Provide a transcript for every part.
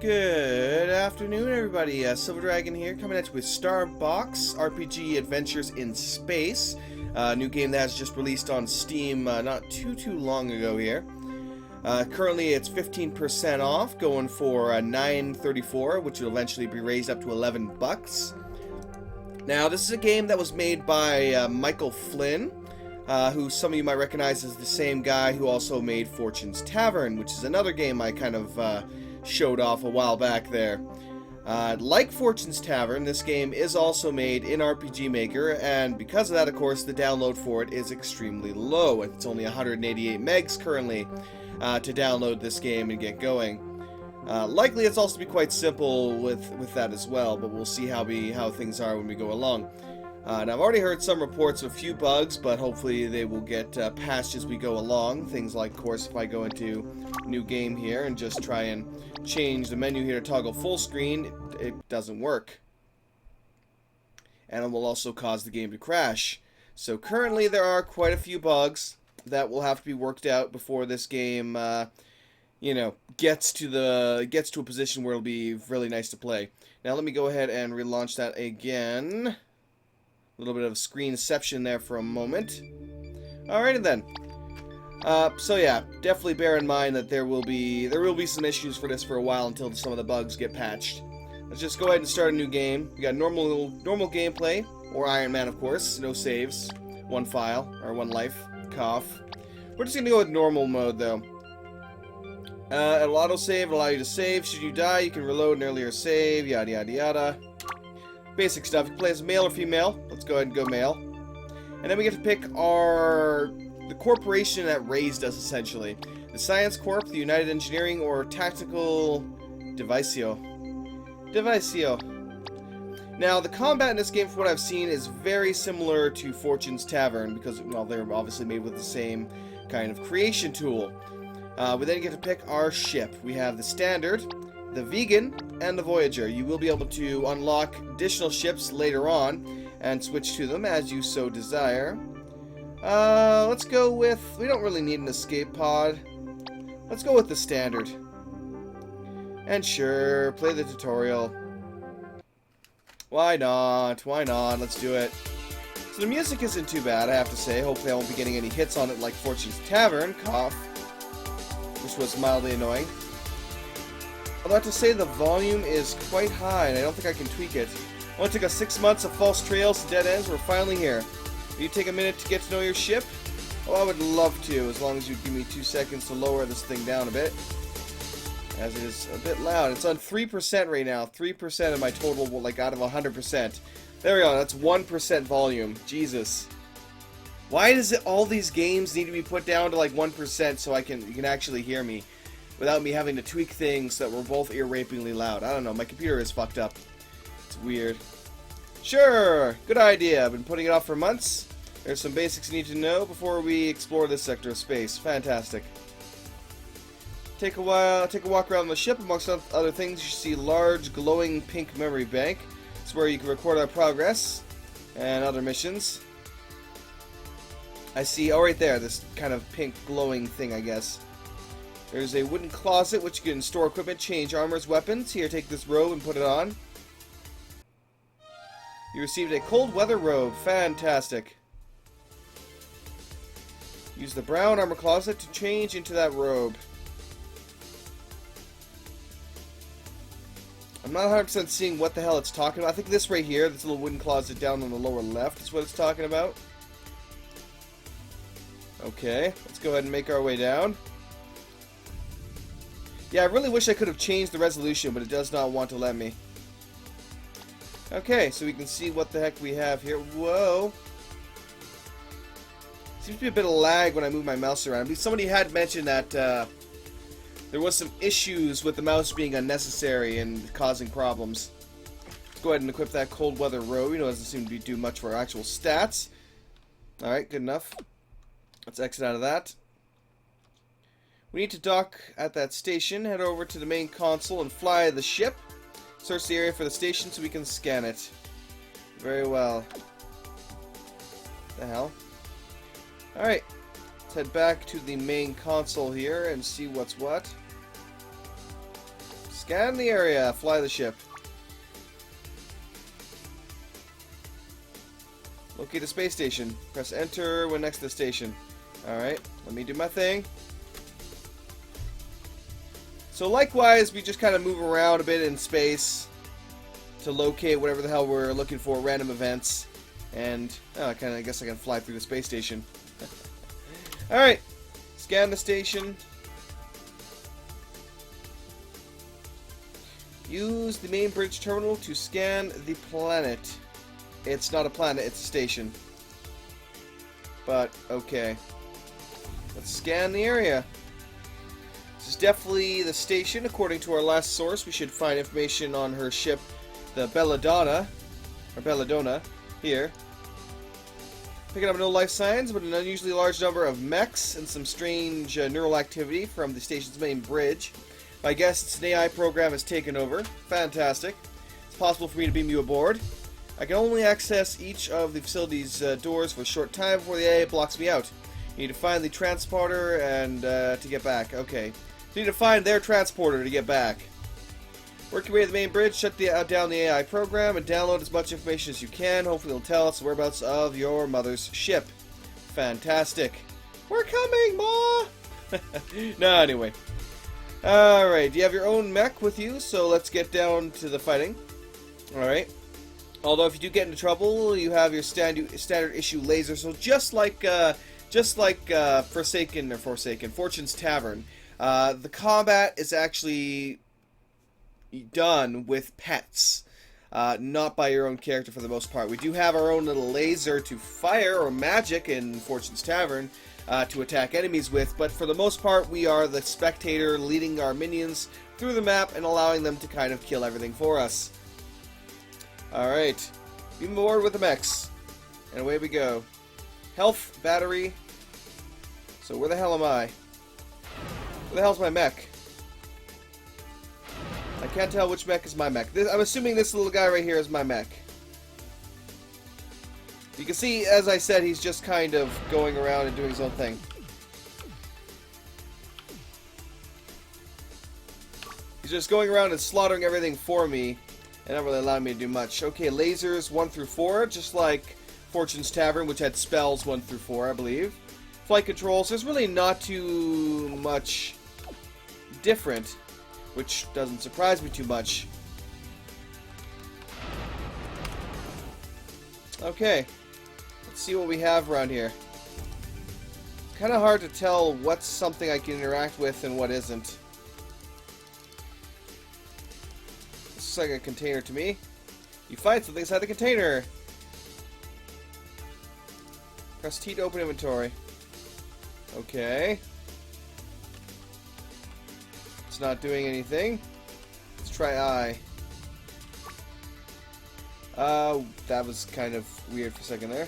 Good afternoon, everybody. Silver Dragon here, coming at you with Starbox RPG Adventures in Space. A new game that has just released on Steam not too long ago here. Currently, it's 15% off, going for $9.34, which will eventually be raised up to $11. Now, this is a game that was made by Michael Flynn, who some of you might recognize as the same guy who also made Fortune's Tavern, which is another game I kind of showed off a while back there. Like Fortune's Tavern, this game is also made in RPG Maker, and because of that, of course, the download for it is extremely low. It's only 188 megs currently to download this game and get going. Likely it's also be quite simple with that as well, but we'll see how things are when we go along. And I've already heard some reports of a few bugs, but hopefully they will get patched as we go along. Things like, of course, if I go into new game here and just try and change the menu here to toggle full screen, it doesn't work. And it will also cause the game to crash. So currently there are quite a few bugs that will have to be worked out before this game, you know, gets to a position where it'll be really nice to play. Now let me go ahead and relaunch that again. A little bit of screenception there for a moment. Alrighty then. So yeah, definitely bear in mind that there will be some issues for this for a while until some of the bugs get patched. Let's just go ahead and start a new game. We got normal gameplay, or Iron Man, of course. No saves, one file or one life. Cough. We're just gonna go with normal mode though. It'll autosave, allow you to save. Should you die, you can reload an earlier save. Yada yada yada. Basic stuff. You can play as male or female. Let's go ahead and go male. And then we get to pick the corporation that RAIS us, essentially. The Science Corp, the United Engineering, or Tactical Devicio. Now, the combat in this game, from what I've seen, is very similar to Fortune's Tavern, because, well, they're obviously made with the same kind of creation tool. We then get to pick our ship. We have the Standard, the Vegan, and the Voyager. You will be able to unlock additional ships later on and switch to them as you so desire. Let's go with... we don't really need an escape pod. Let's go with the Standard. And sure, play the tutorial. Why not? Why not? Let's do it. So the music isn't too bad, I have to say. Hopefully I won't be getting any hits on it like Fortune's Tavern. Cough. Which was mildly annoying. Although I have to say the volume is quite high, and I don't think I can tweak it. Only took us 6 months of false trails and dead ends. We're finally here. Will you take a minute to get to know your ship? Oh, I would love to, as long as you give me 2 seconds to lower this thing down a bit. As it is a bit loud. It's on 3% right now. 3% of my total, like, out of 100%. There we go. That's 1% volume. Jesus. Why does all these games need to be put down to, like, 1% so you can actually hear me? Without me having to tweak things that were both ear-rapingly loud. I don't know, my computer is fucked up. It's weird. Sure! Good idea. I've been putting it off for months. There's some basics you need to know before we explore this sector of space. Fantastic. Take a walk around the ship. Amongst other things, you see large, glowing pink memory bank. It's where you can record our progress and other missions. I see, oh right there, this kind of pink glowing thing, I guess. There's a wooden closet which you can store equipment, change armors, weapons. Here, take this robe and put it on. You received a cold weather robe. Fantastic. Use the brown armor closet to change into that robe. I'm not 100% seeing what the hell it's talking about. I think this right here, this little wooden closet down on the lower left is what it's talking about. Okay, let's go ahead and make our way down. Yeah, I really wish I could have changed the resolution, but it does not want to let me. Okay, so we can see what the heck we have here. Whoa! Seems to be a bit of lag when I move my mouse around. Somebody had mentioned that there was some issues with the mouse being unnecessary and causing problems. Let's go ahead and equip that cold weather robe. You know, it doesn't seem to do much for our actual stats. Alright, good enough. Let's exit out of that. We need to dock at that station, head over to the main console and fly the ship. Search the area for the station so we can scan it. Very well. What the hell? Alright. Let's head back to the main console here and see what's what. Scan the area. Fly the ship. Locate the space station. Press enter when next to the station. Alright, let me do my thing. So likewise, we just kind of move around a bit in space to locate whatever the hell we're looking for, random events. And, I guess I can fly through the space station. Alright, scan the station. Use the main bridge terminal to scan the planet. It's not a planet, it's a station. But, okay. Let's scan the area. This is definitely the station. According to our last source, we should find information on her ship, the Belladonna, here. Picking up no life signs, but an unusually large number of mechs and some strange neural activity from the station's main bridge. My guess it's an AI program has taken over. Fantastic. It's possible for me to beam you aboard. I can only access each of the facility's doors for a short time before the AI blocks me out. You need to find the transporter and to get back. Okay. You need to find their transporter to get back. Work your way to the main bridge, shut down the AI program, and download as much information as you can. Hopefully it'll tell us the whereabouts of your mother's ship. Fantastic. We're coming, Ma! No, anyway. Alright, you have your own mech with you, so let's get down to the fighting. Alright. Although if you do get into trouble, you have your standard issue laser, so just like Fortune's Tavern, the combat is actually done with pets, not by your own character for the most part. We do have our own little laser to fire, or magic in Fortune's Tavern, to attack enemies with, but for the most part we are the spectator leading our minions through the map and allowing them to kind of kill everything for us. Alright, be aboard with the mechs, and away we go. Health, battery. So where the hell am I? Where the hell's my mech? I can't tell which mech is my mech. I'm assuming this little guy right here is my mech. You can see, as I said, he's just kind of going around and doing his own thing. He's just going around and slaughtering everything for me, and not really allowing me to do much. Okay, lasers 1 through 4, just like Fortune's Tavern, which had spells 1 through 4, I believe. Flight controls, there's really not too much different, which doesn't surprise me too much. Okay, let's see what we have around here. It's kind of hard to tell what's something I can interact with and what isn't. This looks like a container to me. You find something inside the container. Press T to open inventory. Okay. It's not doing anything. Let's try I. That was kind of weird for a second there.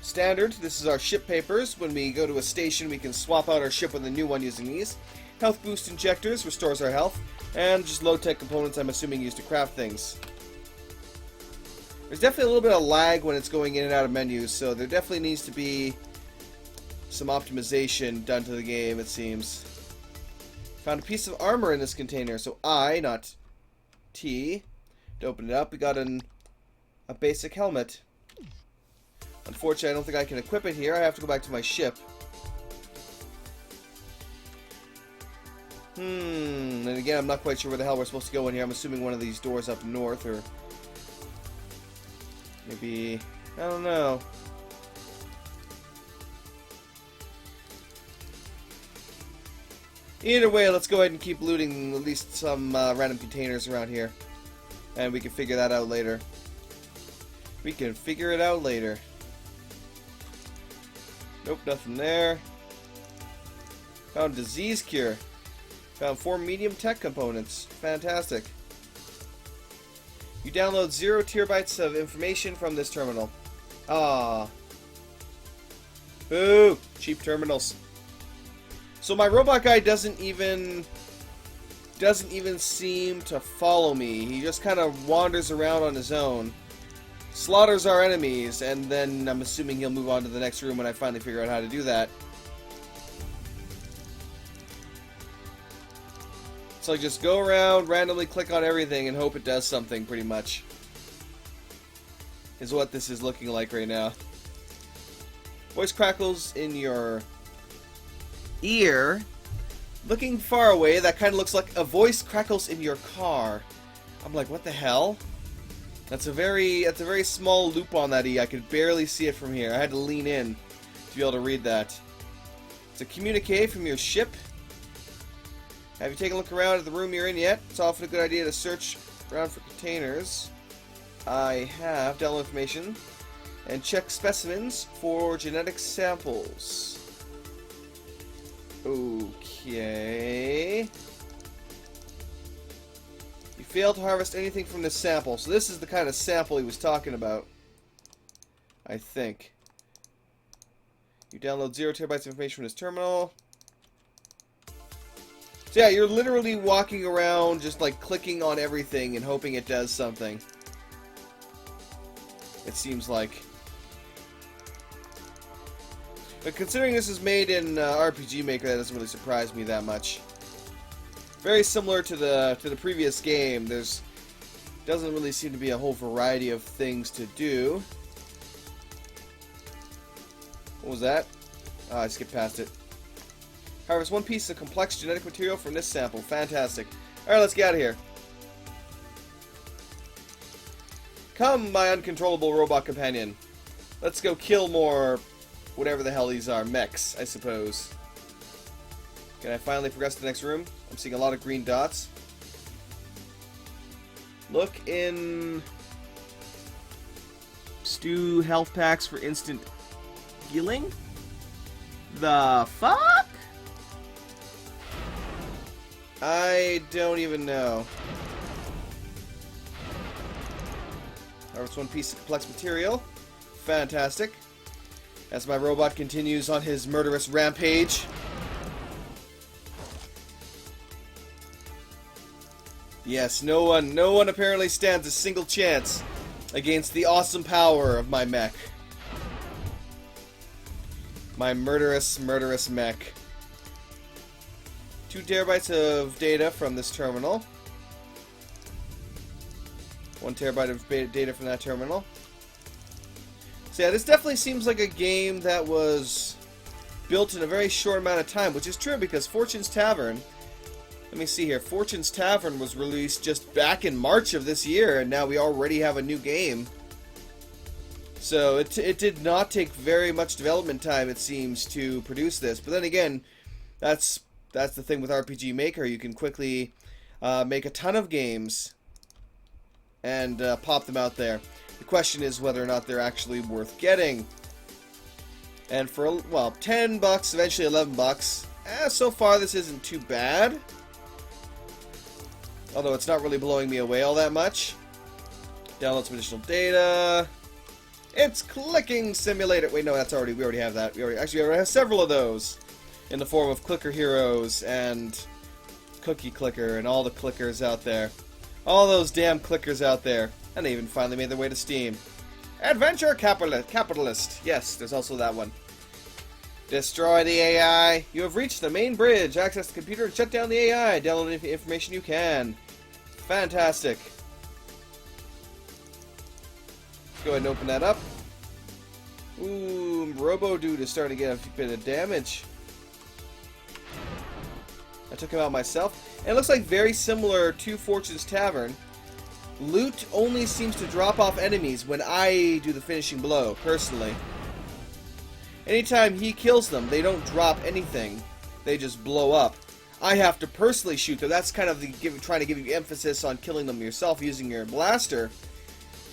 Standard, this is our ship papers. When we go to a station, we can swap out our ship with a new one using these. Health boost injectors, restores our health. And just low-tech components, I'm assuming, used to craft things. There's definitely a little bit of lag when it's going in and out of menus, so there definitely needs to be some optimization done to the game, it seems. Found a piece of armor in this container, so I, not T. To open it up, we got a basic helmet. Unfortunately, I don't think I can equip it here. I have to go back to my ship. And again, I'm not quite sure where the hell we're supposed to go in here. I'm assuming one of these doors up north, or maybe, I don't know. Either way, let's go ahead and keep looting at least some random containers around here. And we can figure that out later. We can figure it out later. Nope, nothing there. Found disease cure. Found 4 medium tech components. Fantastic. You download 0 terabytes of information from this terminal. Ah. Boo! Cheap terminals. So my robot guy doesn't even seem to follow me. He just kind of wanders around on his own, slaughters our enemies, and then I'm assuming he'll move on to the next room when I finally figure out how to do that. So I just go around, randomly click on everything, and hope it does something, pretty much. Is what this is looking like right now. Voice crackles in your ear. Looking far away, that kind of looks like a voice crackles in your car. I'm like, what the hell? That's a very small loop on that E. I could barely see it from here. I had to lean in to be able to read that. It's a communique from your ship. Have you taken a look around at the room you're in yet? It's often a good idea to search around for containers. I have download information and check specimens for genetic samples. Okay. You failed to harvest anything from this sample. So this is the kind of sample he was talking about, I think. You download 0 terabytes of information from this terminal. So yeah, you're literally walking around just like clicking on everything and hoping it does something. It seems like. But considering this is made in RPG Maker, that doesn't really surprise me that much. Very similar to the previous game. There's doesn't really seem to be a whole variety of things to do. What was that? Oh, I skipped past it. Harvest one piece of complex genetic material from this sample. Fantastic. Alright, let's get out of here. Come, my uncontrollable robot companion. Let's go kill more whatever the hell these are. Mechs, I suppose. Can I finally progress to the next room? I'm seeing a lot of green dots. Look in stew health packs for instant healing? The fuck? I don't even know. Harvest one piece of complex material. Fantastic. As my robot continues on his murderous rampage. Yes, no one apparently stands a single chance against the awesome power of my mech. My murderous mech. 2 terabytes of data from this terminal. 1 terabyte of data from that terminal. So yeah, this definitely seems like a game that was built in a very short amount of time, which is true because Fortune's Tavern, let me see here, Fortune's Tavern was released just back in March of this year, and now we already have a new game. So it did not take very much development time, it seems, to produce this. But then again, that's the thing with RPG Maker. You can quickly make a ton of games and pop them out there. The question is whether or not they're actually worth getting. And for, well, $10, eventually $11. So far this isn't too bad. Although it's not really blowing me away all that much. Download some additional data. It's clicking simulator. Wait, no, we already have that. We already have several of those in the form of clicker heroes and cookie clicker and all the clickers out there. All those damn clickers out there. And they even finally made their way to Steam. Adventure Capitalist. Yes, there's also that one. Destroy the AI. You have reached the main bridge. Access the computer and shut down the AI. Download any information you can. Fantastic. Let's go ahead and open that up. Ooh, Robo-Dude is starting to get a bit of damage. I took him out myself. And it looks like very similar to Fortune's Tavern. Loot only seems to drop off enemies when I do the finishing blow, personally. Anytime he kills them, they don't drop anything. They just blow up. I have to personally shoot them. That's kind of trying to give you emphasis on killing them yourself using your blaster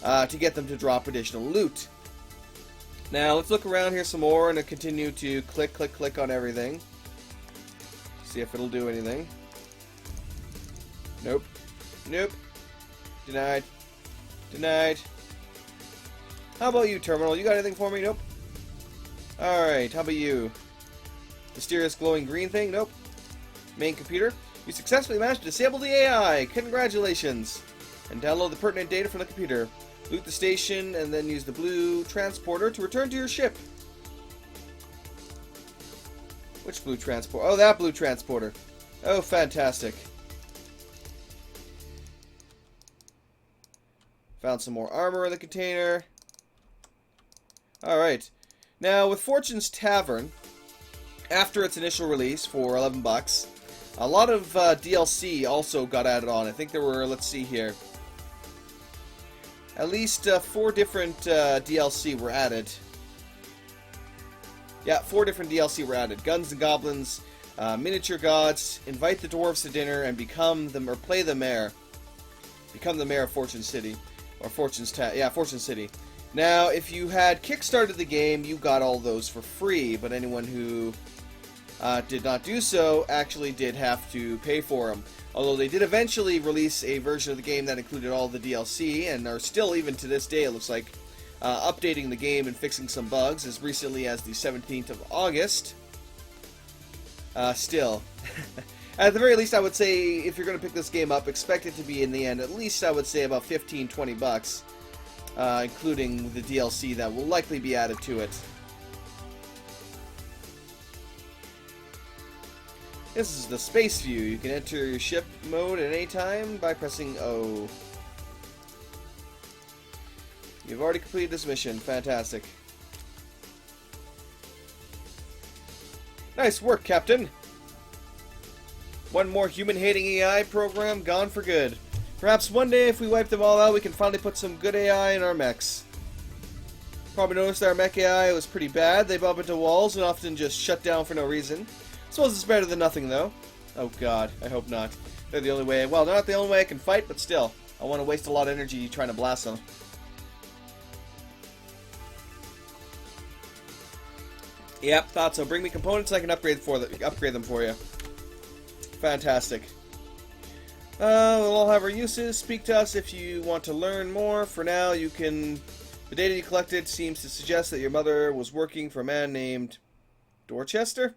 to get them to drop additional loot. Now, let's look around here some more and continue to click on everything. See if it'll do anything. Nope. Nope. Denied. Denied. How about you, Terminal? You got anything for me? Nope. Alright, how about you? Mysterious glowing green thing? Nope. Main computer? You successfully managed to disable the AI! Congratulations! And download the pertinent data from the computer. Loot the station, and then use the blue transporter to return to your ship. Which blue transporter? Oh, that blue transporter. Oh, fantastic. Found some more armor in the container. Alright. Now, with Fortune's Tavern, after its initial release for $11, a lot of DLC also got added on. I think there were, let's see here, at least 4 different DLC were added. Yeah, 4 different DLC were added. Guns and Goblins, Miniature Gods, Invite the Dwarves to Dinner, and play the Mayor. Become the Mayor of Fortune City. Or Fortune City. Now, if you had kickstarted the game, you got all those for free, but anyone who did not do so actually did have to pay for them. Although they did eventually release a version of the game that included all the DLC, and are still, even to this day, it looks like, updating the game and fixing some bugs as recently as the 17th of August. Still. At the very least, I would say, if you're going to pick this game up, expect it to be, in the end, at least, I would say, about $15-20, including the DLC that will likely be added to it. This is the space view. You can enter your ship mode at any time by pressing O. You've already completed this mission. Fantastic. Nice work, Captain. One more human-hating AI program gone for good. Perhaps one day, if we wipe them all out, we can finally put some good AI in our mechs. Probably noticed our mech AI was pretty bad. They bump into walls and often just shut down for no reason. Suppose it's better than nothing, though. Oh god, I hope not. They're the only way. Well, they're not the only way I can fight, but still. I want to waste a lot of energy trying to blast them. Yep, thought so. Bring me components I can upgrade them for you. Fantastic. We'll all have our uses. Speak to us if you want to learn more. For now, you can... The data you collected seems to suggest that your mother was working for a man named... Dorchester?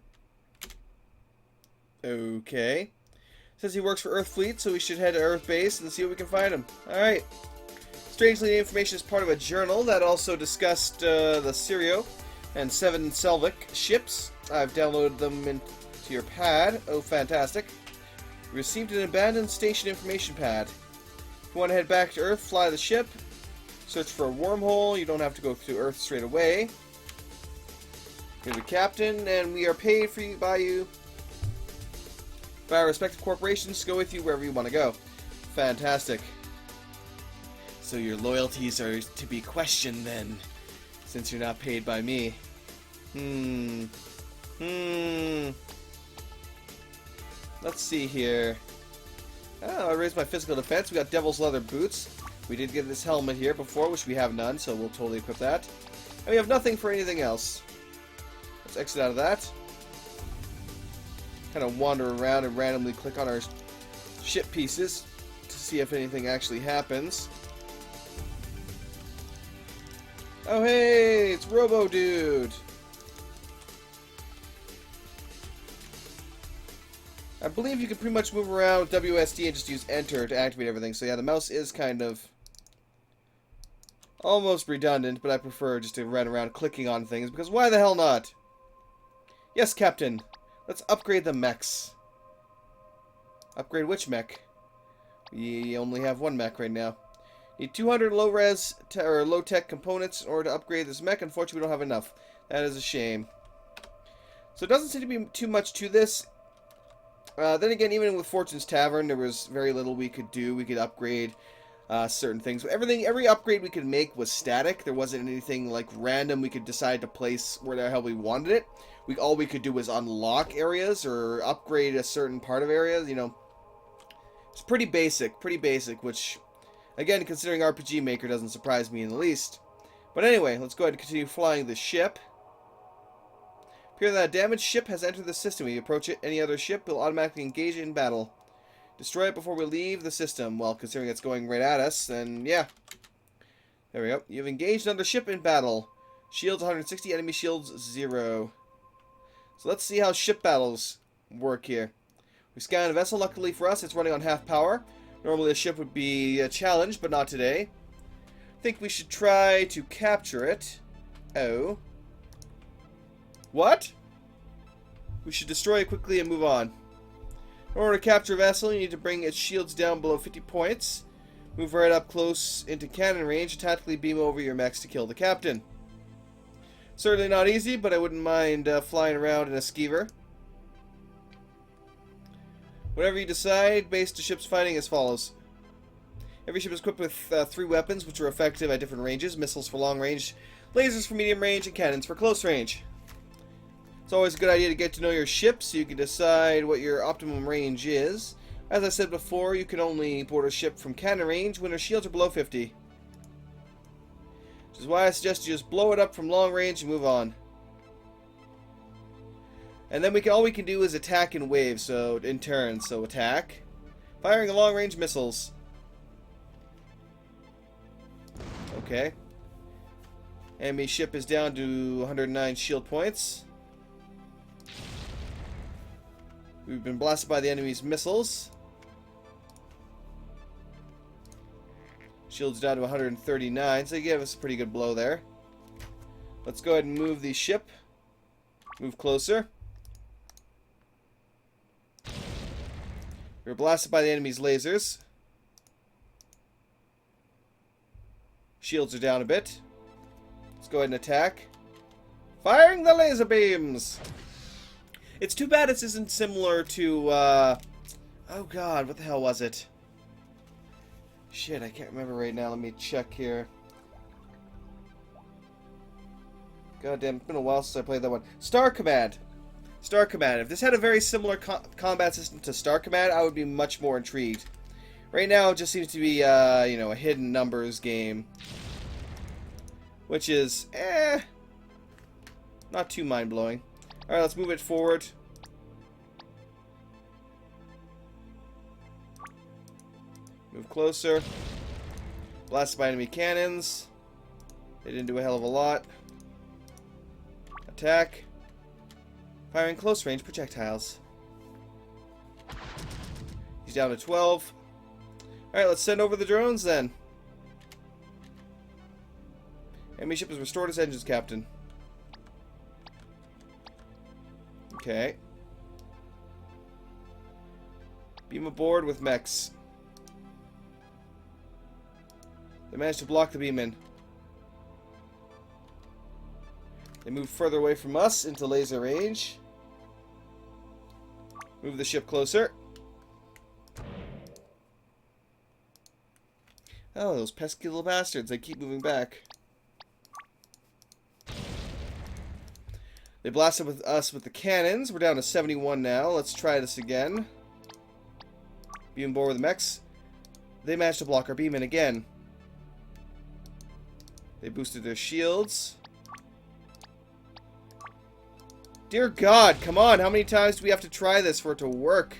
Okay. Says he works for Earth Fleet, so we should head to Earth Base and see what we can find him. Alright. Strangely, the information is part of a journal that also discussed the Sirio and 7 Selvik ships. I've downloaded them into your pad. Oh, fantastic. We received an abandoned station information pad. If you want to head back to Earth, fly the ship. Search for a wormhole. You don't have to go to Earth straight away. You're the captain, and we are paid by our respective corporations to go with you wherever you want to go. Fantastic. So your loyalties are to be questioned then, since you're not paid by me. Let's see here. Oh, I raised my physical defense. We got Devil's Leather Boots. We did get this helmet here before, which we have none, so we'll totally equip that. And we have nothing for anything else. Let's exit out of that. Kind of wander around and randomly click on our ship pieces to see if anything actually happens. Oh hey, it's Robo Dude. I believe you can pretty much move around with WSD and just use Enter to activate everything. So yeah, the mouse is kind of almost redundant, but I prefer just to run around clicking on things, because why the hell not? Yes, Captain. Let's upgrade the mechs. Upgrade which mech? We only have one mech right now. Need 200 low-res or low-tech components in order to upgrade this mech. Unfortunately, we don't have enough. That is a shame. So it doesn't seem to be too much to this. Then again, even with Fortune's Tavern, there was very little we could do. We could upgrade certain things. Every upgrade we could make was static. There wasn't anything like random we could decide to place where the hell we wanted it. All we could do was unlock areas or upgrade a certain part of areas. You know, it's pretty basic, which, again, considering RPG Maker, doesn't surprise me in the least. But anyway, let's go ahead and continue flying the ship. Appear that a damaged ship has entered the system. When you approach it, any other ship will automatically engage in battle. Destroy it before we leave the system. Well, considering it's going right at us, then yeah. There we go. You've engaged another ship in battle. Shields 160, enemy shields 0. So let's see how ship battles work here. We scan a vessel. Luckily for us, it's running on half power. Normally a ship would be a challenge, but not today. I think we should try to capture it. Oh. What? We should destroy it quickly and move on. In order to capture a vessel, you need to bring its shields down below 50 points. Move right up close into cannon range and tactically beam over your mechs to kill the captain. Certainly not easy, but I wouldn't mind flying around in a skeever. Whatever you decide, base the ship's fighting as follows. Every ship is equipped with 3 weapons, which are effective at different ranges. Missiles for long range, lasers for medium range, and cannons for close range. It's always a good idea to get to know your ship so you can decide what your optimum range is. As I said before, you can only board a ship from cannon range when her shields are below 50. Which is why I suggest you just blow it up from long range and move on. And then all we can do is attack in waves, so in turns. So attack, firing long range missiles. Okay. Enemy ship is down to 109 shield points. We've been blasted by the enemy's missiles. Shields down to 139, so they gave us a pretty good blow there. Let's go ahead and move the ship. Move closer. We're blasted by the enemy's lasers. Shields are down a bit. Let's go ahead and attack. Firing the laser beams! It's too bad this isn't similar to, oh god, what the hell was it? Shit, I can't remember right now. Let me check here. God damn, it's been a while since I played that one. Star Command. Star Command. If this had a very similar combat system to Star Command, I would be much more intrigued. Right now, it just seems to be, you know, a hidden numbers game. Which is, not too mind-blowing. Alright, let's move it forward. Move closer. Blasted by enemy cannons. They didn't do a hell of a lot. Attack. Firing close range projectiles. He's down to 12. Alright, let's send over the drones then. Enemy ship has restored its engines, Captain. Okay. Beam aboard with mechs. They managed to block the beam in. They move further away from us into laser range. Move the ship closer. Oh, those pesky little bastards. They keep moving back. They blasted with us with the cannons. We're down to 71 now. Let's try this again. Beam aboard with the mechs. They managed to block our beam in again. They boosted their shields. Dear God, come on. How many times do we have to try this for it to work?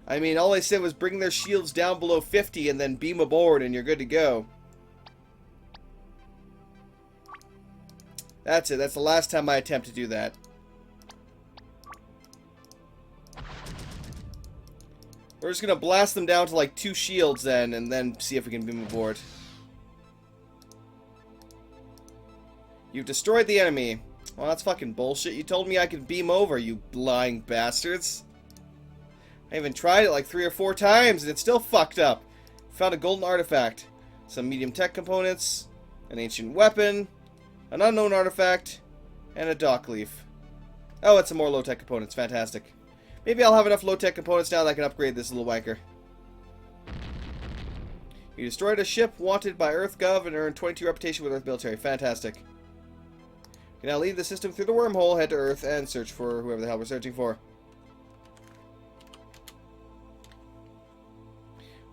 I mean, all I said was bring their shields down below 50 and then beam aboard and you're good to go. That's it. That's the last time I attempt to do that. We're just going to blast them down to like 2 shields then, and then see if we can beam aboard. You've destroyed the enemy. Well, that's fucking bullshit. You told me I could beam over, you lying bastards. I even tried it like 3 or 4 times, and it's still fucked up. Found a golden artifact. Some medium tech components. An ancient weapon. An unknown artifact. And a dock leaf. Oh, it's some more low-tech components. Fantastic. Maybe I'll have enough low-tech components now that I can upgrade this little wanker. You destroyed a ship wanted by EarthGov and earned 22 reputation with Earth military. Fantastic. You can now leave the system through the wormhole, head to Earth, and search for whoever the hell we're searching for.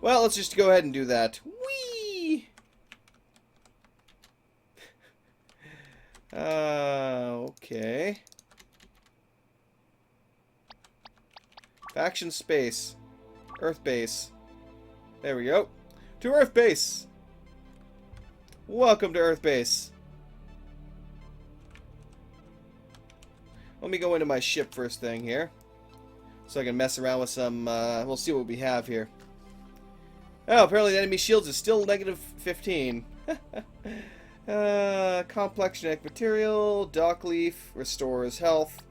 Well, let's just go ahead and do that. Whee! Okay. Faction space. Earth base. There we go. To Earth base. Welcome to Earth base. Let me go into my ship first thing here. So I can mess around with some, we'll see what we have here. Oh, apparently the enemy shields is still negative 15. Complex genetic material, dock leaf, restores health.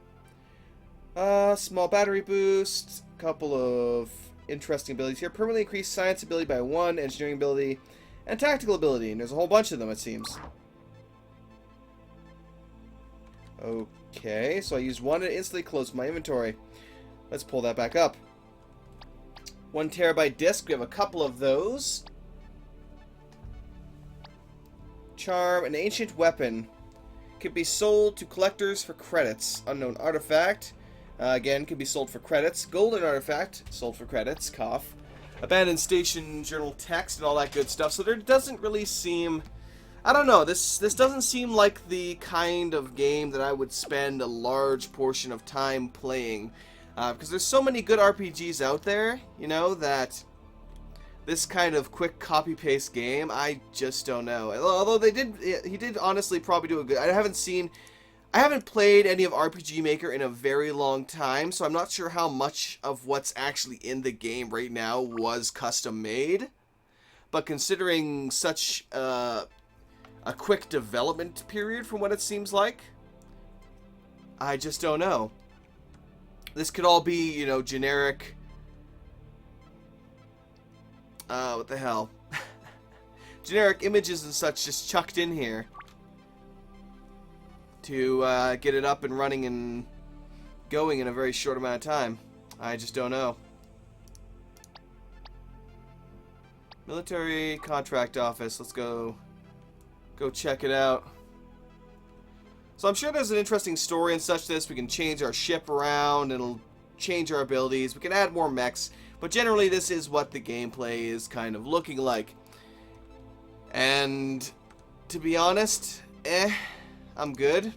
Small battery boost. couple of interesting abilities here. Permanently increase science ability by 1, engineering ability, and tactical ability. And there's a whole bunch of them, it seems. Okay, so I used 1 and it instantly closed my inventory. Let's pull that back up. 1 terabyte disk. We have a couple of those. Charm, an ancient weapon. Can be sold to collectors for credits. Unknown artifact. Again, can be sold for credits. Golden artifact, sold for credits. Cough. Abandoned station journal text and all that good stuff. So there doesn't really seem... I don't know. This doesn't seem like the kind of game that I would spend a large portion of time playing. Because there's so many good RPGs out there, you know, that... This kind of quick copy-paste game, I just don't know. Although he did honestly probably do a good... I haven't played any of RPG Maker in a very long time, so I'm not sure how much of what's actually in the game right now was custom made. But considering such a quick development period from what it seems like, I just don't know. This could all be, you know, generic... what the hell? Generic images and such just chucked in here to get it up and running and going in a very short amount of time. I just don't know. Military contract office. Let's go check it out. So I'm sure there's an interesting story and such to this. We can change our ship around. It'll change our abilities. We can add more mechs. But generally, this is what the gameplay is kind of looking like. And to be honest, I'm good.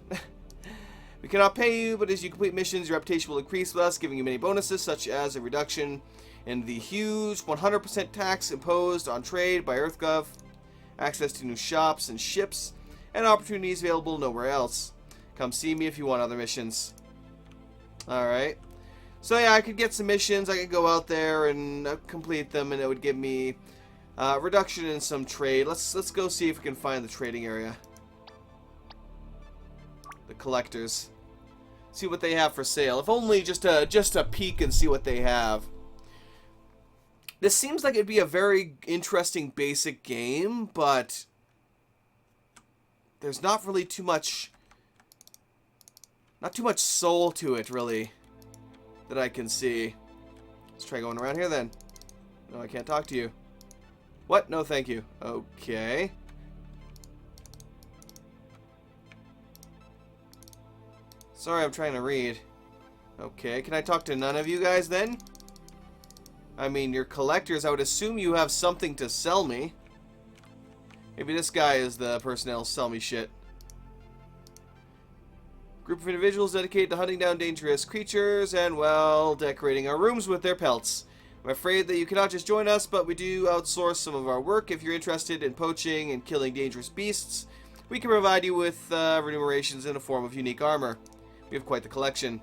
We cannot pay you, but as you complete missions, your reputation will increase with us, giving you many bonuses, such as a reduction in the huge 100% tax imposed on trade by EarthGov, access to new shops and ships, and opportunities available nowhere else. Come see me if you want other missions. Alright. So yeah, I could get some missions, I could go out there and complete them, and it would give me reduction in some trade. Let's go see if we can find the trading area. The collectors. See what they have for sale. If only just a peek and see what they have. This seems like it'd be a very interesting basic game, but there's not really too much soul to it, really, that I can see. Let's try going around here then. No, I can't talk to you. What? No, thank you. Okay. Sorry, I'm trying to read. Okay, can I talk to none of you guys then? I mean, you're collectors. I would assume you have something to sell me. Maybe this guy is the person that'll sell me shit. Group of individuals dedicated to hunting down dangerous creatures and, well, decorating our rooms with their pelts. I'm afraid that you cannot just join us, but we do outsource some of our work. If you're interested in poaching and killing dangerous beasts, we can provide you with remunerations in the form of unique armor. We have quite the collection.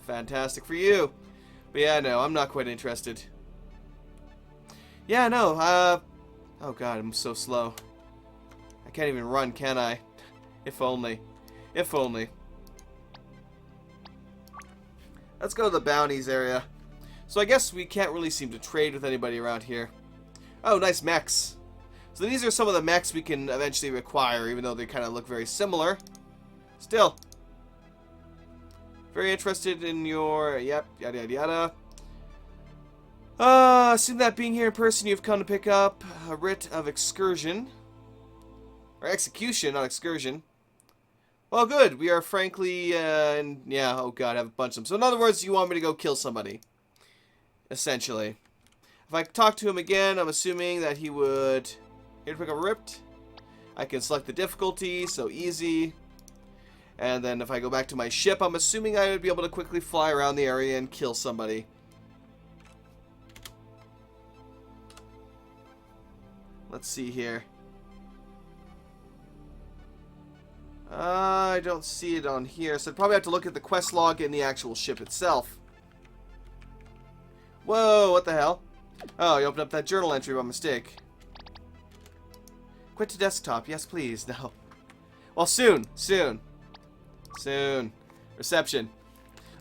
Fantastic for you. But yeah, no, I'm not quite interested. Yeah, no, oh god, I'm so slow. I can't even run, can I? If only. If only. Let's go to the bounties area. So I guess we can't really seem to trade with anybody around here. Oh, nice mechs. So these are some of the mechs we can eventually require, even though they kind of look very similar. Still. Very interested in your... Yep, yada yada yada. Assume that being here in person, you've come to pick up a writ of excursion. Or execution, not excursion. Well, good. We are frankly, and yeah, oh god, I have a bunch of them. So in other words, you want me to go kill somebody. Essentially. If I talk to him again, I'm assuming that he would... Here to pick up a ripped. I can select the difficulty, so easy. And then if I go back to my ship, I'm assuming I would be able to quickly fly around the area and kill somebody. Let's see here. I don't see it on here, so I'd probably have to look at the quest log in the actual ship itself. Whoa, what the hell? Oh, you opened up that journal entry by mistake. Quit to desktop. Yes, please. No. Well, soon. Soon. Soon. Reception.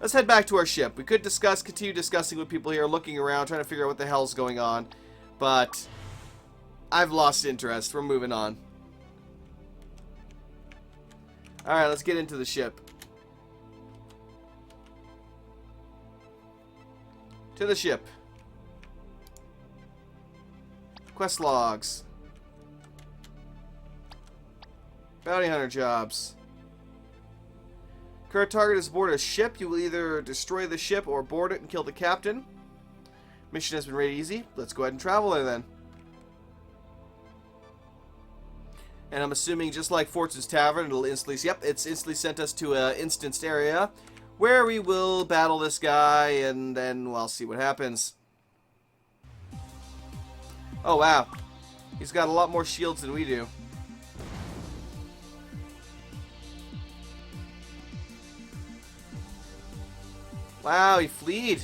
Let's head back to our ship. We could continue discussing with people here, looking around, trying to figure out what the hell's going on. But I've lost interest. We're moving on. Alright, let's get into the ship. To the ship. Quest logs. Bounty hunter jobs. Current target is aboard a ship. You will either destroy the ship or board it and kill the captain. Mission has been rated easy. Let's go ahead and travel there then. And I'm assuming just like Fortune's Tavern, it'll instantly... Yep, it's instantly sent us to an instanced area where we will battle this guy and then we'll see what happens. Oh, wow. He's got a lot more shields than we do. Wow, he fleed.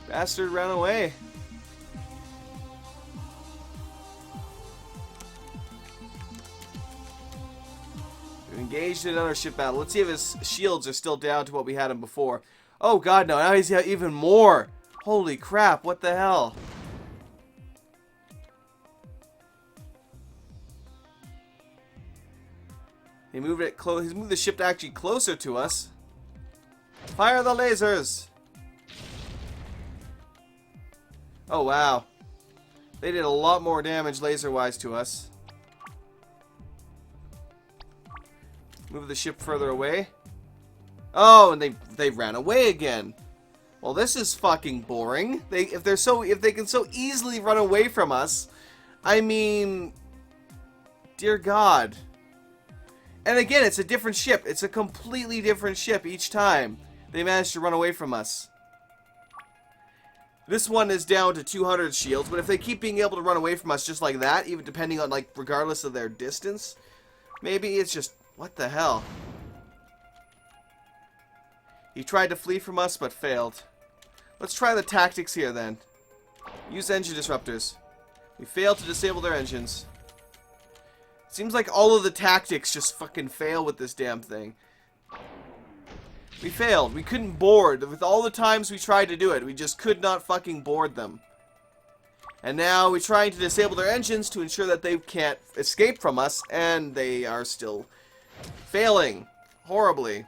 Bastard ran away. We've engaged in another ship battle. Let's see if his shields are still down to what we had him before. Oh god, no. Now he's got even more. Holy crap, what the hell? He moved it close. He's moved the ship actually closer to us. Fire the lasers! Oh wow, they did a lot more damage laser-wise to us. Move the ship further away. Oh, and they ran away again. Well, this is fucking boring. If they can so easily run away from us, I mean, dear God. And again, it's a different ship. It's a completely different ship each time they manage to run away from us. This one is down to 200 shields, but if they keep being able to run away from us just like that, even depending on, like, regardless of their distance, maybe it's just, what the hell? He tried to flee from us, but failed. Let's try the tactics here, then. Use engine disruptors. We failed to disable their engines. Seems like all of the tactics just fucking fail with this damn thing. We failed. We couldn't board. With all the times we tried to do it, we just could not fucking board them. And now we're trying to disable their engines to ensure that they can't escape from us, and they are still failing horribly.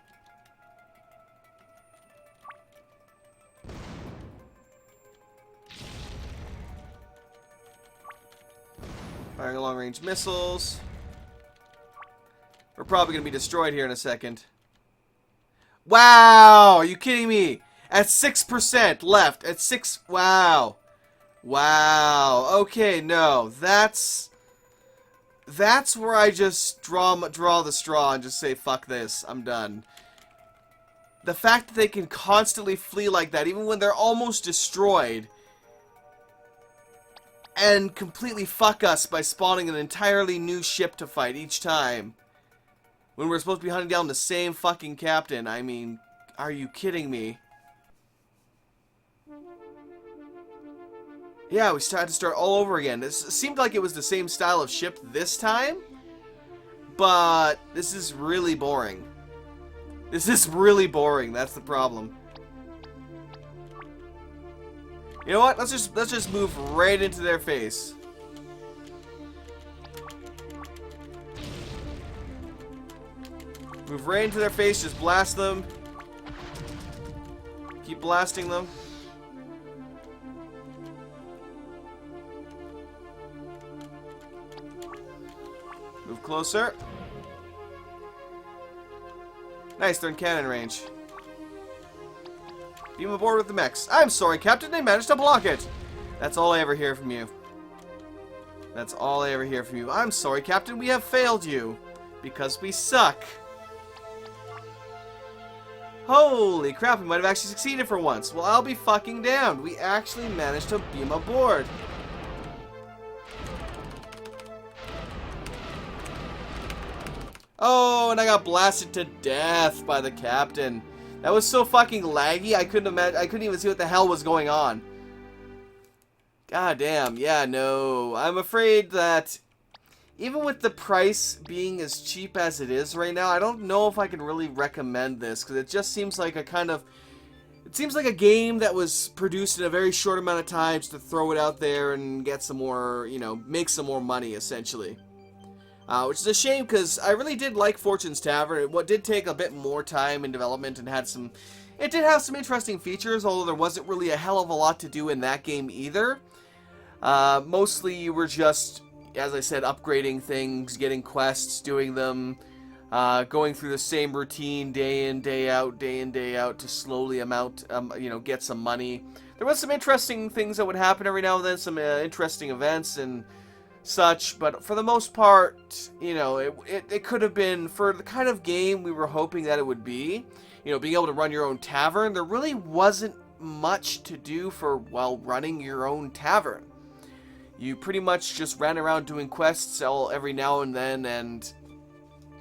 Firing long-range missiles. We're probably going to be destroyed here in a second. Wow! Are you kidding me? At 6% left. At 6... Wow. Wow. Okay, no. That's where I just draw the straw and just say, fuck this. I'm done. The fact that they can constantly flee like that, even when they're almost destroyed, and completely fuck us by spawning an entirely new ship to fight each time, when we're supposed to be hunting down the same fucking captain. I mean, are you kidding me? Yeah, we had to start all over again. This seemed like it was the same style of ship this time, but this is really boring. This is really boring. That's the problem. You know what? Let's just move right into their face. Move right into their face. Just blast them. Keep blasting them. Move closer. Nice, they're in cannon range. Beam aboard with the mechs. I'm sorry, Captain, they managed to block it. That's all I ever hear from you. That's all I ever hear from you. I'm sorry, Captain, we have failed you. Because we suck. Holy crap, we might have actually succeeded for once. Well, I'll be fucking damned. We actually managed to beam aboard. Oh, and I got blasted to death by the captain. That was so fucking laggy, I couldn't even see what the hell was going on. God damn, yeah, no. I'm afraid that even with the price being as cheap as it is right now, I don't know if I can really recommend this, because it just seems like a kind of... It seems like a game that was produced in a very short amount of time just to throw it out there and get some more, you know, make some more money, essentially. Which is a shame, because I really did like Fortune's Tavern. It did take a bit more time in development and had some... It did have some interesting features, although there wasn't really a hell of a lot to do in that game either. Mostly you were just, as I said, upgrading things, getting quests, doing them... going through the same routine day in, day out to slowly get some money. There was some interesting things that would happen every now and then, some interesting events and such, but for the most part, you know, it could have been, for the kind of game we were hoping that it would be, you know, being able to run your own tavern, there really wasn't much to do for, while running your own tavern. You pretty much just ran around doing quests every now and then, and...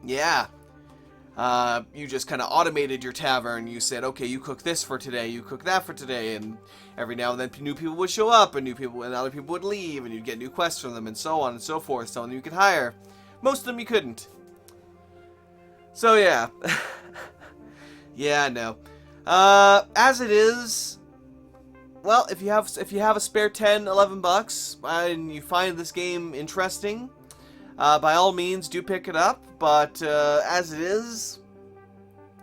yeah, you just kind of automated your tavern. You said, okay, you cook this for today, you cook that for today, and every now and then new people would show up, and other people would leave, and you'd get new quests from them, and so on and so forth. Some of them you could hire. Most of them you couldn't. So yeah. Yeah, no. As it is, well, if you have a spare 10, 11 bucks, and you find this game interesting, by all means, do pick it up, but as it is,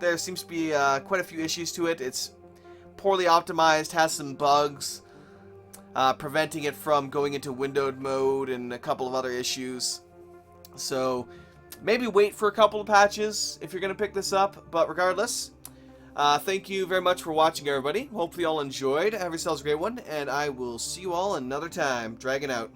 there seems to be quite a few issues to it. It's poorly optimized, has some bugs, preventing it from going into windowed mode, and a couple of other issues. So, maybe wait for a couple of patches if you're going to pick this up, but regardless, thank you very much for watching, everybody. Hopefully you all enjoyed. Have yourselves a great one, and I will see you all another time. Dragon out.